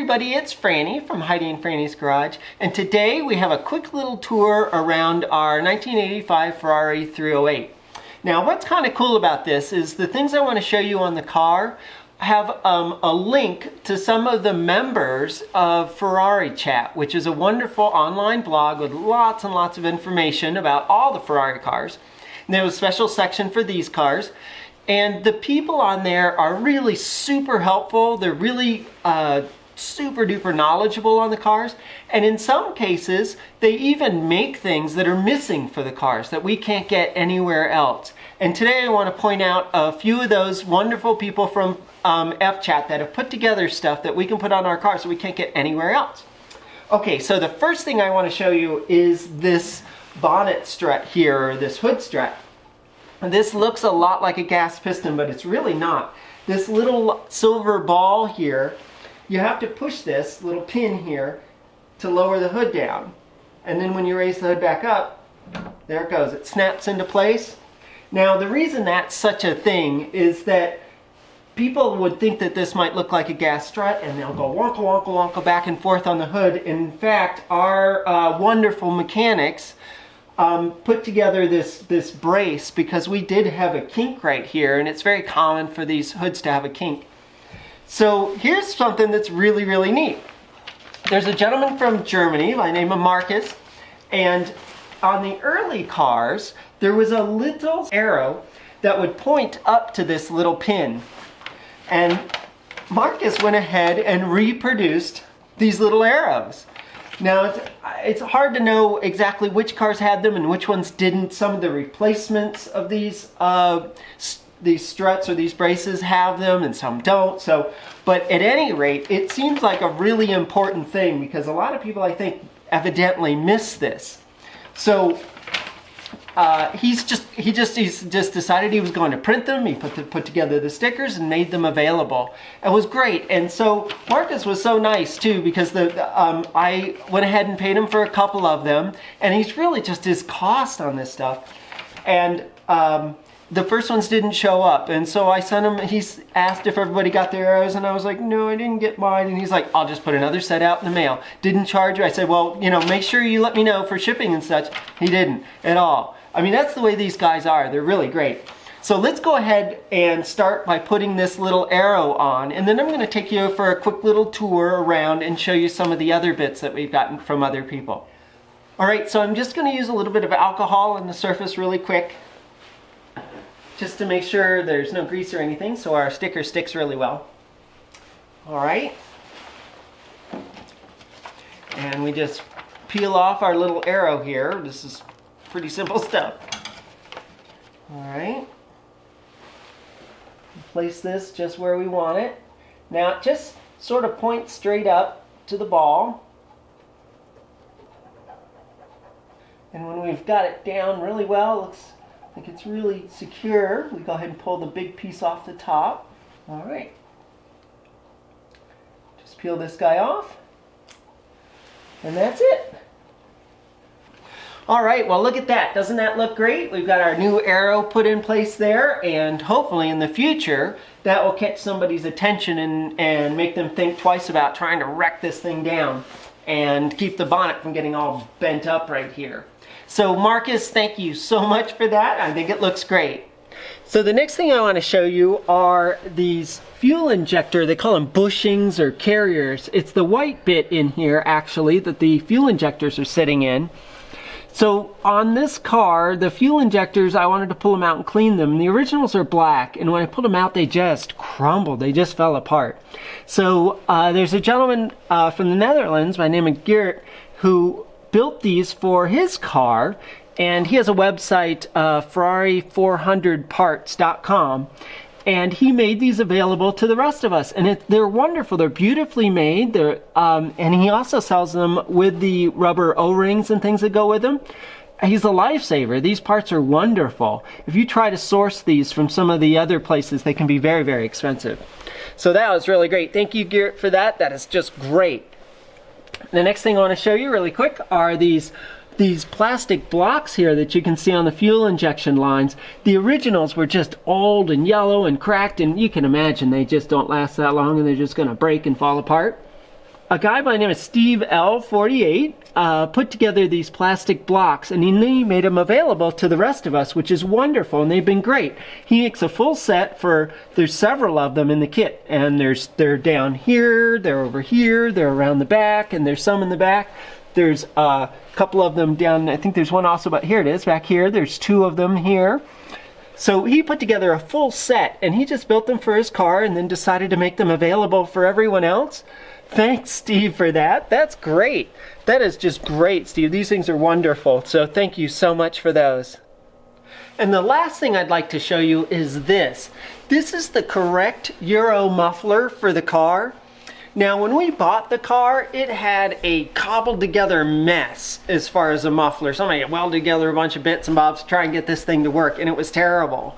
everybody, it's Franny from Heidi and Franny's Garage, and today we have a quick little tour around our 1985 Ferrari 308. Now what's kind of cool about this is the things I want to show you on the car have a link to some of the members of Ferrari Chat, which is a wonderful online blog with lots and lots of information about all the Ferrari cars. And there's a special section for these cars. And the people on there are really super helpful. They're really super duper knowledgeable on the cars. And in some cases, they even make things that are missing for the cars that we can't get anywhere else. And today I want to point out a few of those wonderful people from F-Chat that have put together stuff that we can put on our cars that we can't get anywhere else. Okay, so the first thing I want to show you is this bonnet strut here, or this hood strut. This looks a lot like a gas piston, but it's really not. This little silver ball here, you have to push this little pin here to lower the hood down. And then when you raise the hood back up, there it goes. It snaps into place. Now the reason that's such a thing is that people would think that this might look like a gas strut, and they'll go wonka wonka wonka back and forth on the hood. In fact, our wonderful mechanics put together this brace because we did have a kink right here, and it's very common for these hoods to have a kink. So here's something that's really, really neat. There's a gentleman from Germany by the name of Marcus, and on the early cars there was a little arrow that would point up to this little pin, and Marcus went ahead and reproduced these little arrows. Now, it's hard to know exactly which cars had them and which ones didn't. Some of the replacements of these struts or these braces have them and some don't. But at any rate, it seems like a really important thing because a lot of people, I think, evidently miss this. So he's just decided he was going to print them. He put together the stickers and made them available. It was great. And so Marcus was so nice too, because I went ahead and paid him for a couple of them, and he's really just his cost on this stuff. And the first ones didn't show up, and so I sent him. He's asked if everybody got their arrows, and I was like, no, I didn't get mine. And he's like, I'll just put another set out in the mail. Didn't charge you. I said, well, you know, make sure you let me know for shipping and such. He didn't at all. I mean, that's the way these guys are. They're really great. So let's go ahead and start by putting this little arrow on, and then I'm going to take you for a quick little tour around and show you some of the other bits that we've gotten from other people. All right, so I'm just going to use a little bit of alcohol on the surface really quick, just to make sure there's no grease or anything, so our sticker sticks really well. All right. And we just peel off our little arrow here. This is pretty simple stuff. All right. Place this just where we want it. Now it just sort of points straight up to the ball. And when we've got it down really well, it looks like it's really secure, we go ahead and pull the big piece off the top. All right. Just peel this guy off. And that's it. All right, well look at that. Doesn't that look great? We've got our new arrow put in place there, and hopefully in the future that will catch somebody's attention and make them think twice about trying to wreck this thing down and keep the bonnet from getting all bent up right here. So Marcus, thank you so much for that. I think it looks great. So the next thing I want to show you are these fuel injector, they call them bushings or carriers. It's the white bit in here actually that the fuel injectors are sitting in. So on this car, the fuel injectors, I wanted to pull them out and clean them. The originals are black, and when I pulled them out, they just crumbled. They just fell apart. So there's a gentleman from the Netherlands by the name of Geert who built these for his car, and he has a website, Ferrari400parts.com. And he made these available to the rest of us, and they're wonderful. They're beautifully made. And he also sells them with the rubber O-rings and things that go with them. He's a lifesaver. These parts are wonderful. If you try to source these from some of the other places, they can be very, very expensive. So that was really great. Thank you, Garrett, for that. That is just great. The next thing I want to show you really quick are these plastic blocks here that you can see on the fuel injection lines. The originals were just old and yellow and cracked, and you can imagine they just don't last that long and they're just going to break and fall apart. a guy by the name of Steve L48 put together these plastic blocks, and he made them available to the rest of us, which is wonderful, and they've been great. He makes a full set there's several of them in the kit, and they're down here, they're over here, they're around the back, and there's some in the back. There's a couple of them down, I think there's one also, but here it is, back here. There's 2 of them here. So he put together a full set, and he just built them for his car and then decided to make them available for everyone else. Thanks, Steve, for that. That's great. That is just great, Steve. These things are wonderful. So thank you so much for those. And the last thing I'd like to show you is this. This is the correct Euro muffler for the car. Now, when we bought the car, it had a cobbled together mess as far as a muffler. Somebody welded together a bunch of bits and bobs to try and get this thing to work, and it was terrible.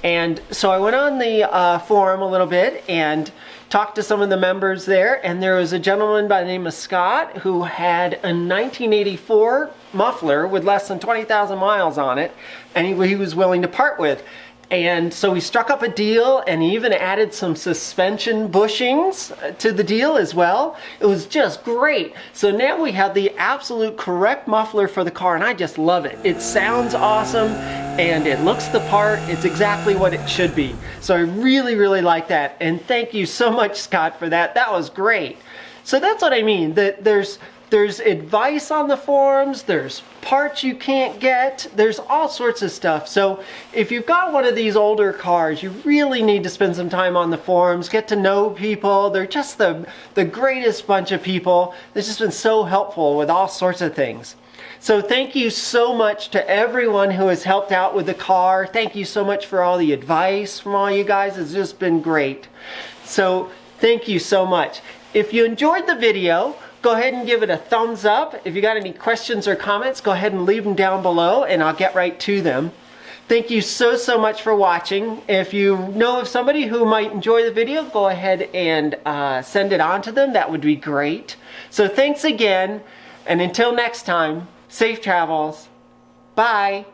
And so I went on the forum a little bit and talked to some of the members there, and there was a gentleman by the name of Scott who had a 1984 muffler with less than 20,000 miles on it, and he was willing to part with. And so we struck up a deal, and he even added some suspension bushings to the deal as well. It was just great. So now we have the absolute correct muffler for the car, and I just love it. It sounds awesome, and it looks the part. It's exactly what it should be. So I really, really like that. And thank you so much, Scott, for that. That was great. So that's what I mean. That there's advice on the forums, there's parts you can't get, there's all sorts of stuff. So if you've got one of these older cars, you really need to spend some time on the forums, get to know people. They're just the greatest bunch of people. They've just been so helpful with all sorts of things. So thank you so much to everyone who has helped out with the car. Thank you so much for all the advice from all you guys. It's just been great. So thank you so much. If you enjoyed the video, go ahead and give it a thumbs up. If you got any questions or comments, go ahead and leave them down below and I'll get right to them. Thank you so much for watching. If you know of somebody who might enjoy the video, go ahead and send it on to them. That would be great. So thanks again, and until next time, safe travels. Bye.